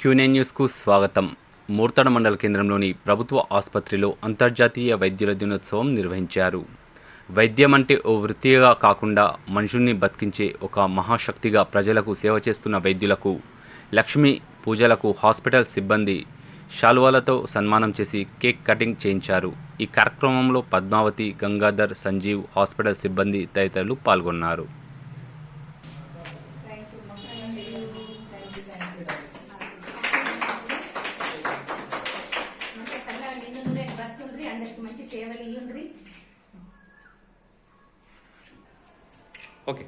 Q9 న్యూస్కు స్వాగతం. మూర్తడ మండల కేంద్రంలోని ప్రభుత్వ ఆసుపత్రిలో అంతర్జాతీయ వైద్యుల దినోత్సవం నిర్వహించారు. వైద్యం అంటే ఓ వృత్తిగా కాకుండా మనుషుల్ని బతికించే ఒక మహాశక్తిగా ప్రజలకు సేవ చేస్తున్న వైద్యులకు లక్ష్మీ పూజలకు హాస్పిటల్ సిబ్బంది శాలువాలతో సన్మానం చేసి కేక్ కటింగ్ చేయించారు. ఈ కార్యక్రమంలో పద్మావతి, గంగాధర్, సంజీవ్, హాస్పిటల్ సిబ్బంది తదితరులు పాల్గొన్నారు. ఓకే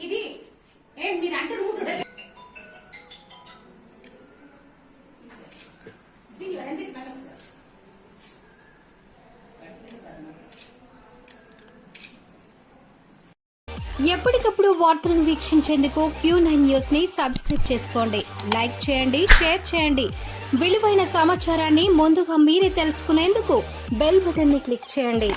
ఇది ఏం మీరు అంటారు ఎప్పటికప్పుడు వార్తలను వీక్షించేందుకు Q9 న్యూస్ ని సబ్స్క్రైబ్ చేసుకోండి, లైక్ చేయండి, షేర్ చేయండి. విలువైన సమాచారాన్ని ముందుగా మీరే తెలుసుకునేందుకు బెల్ బటన్ ని క్లిక్ చేయండి.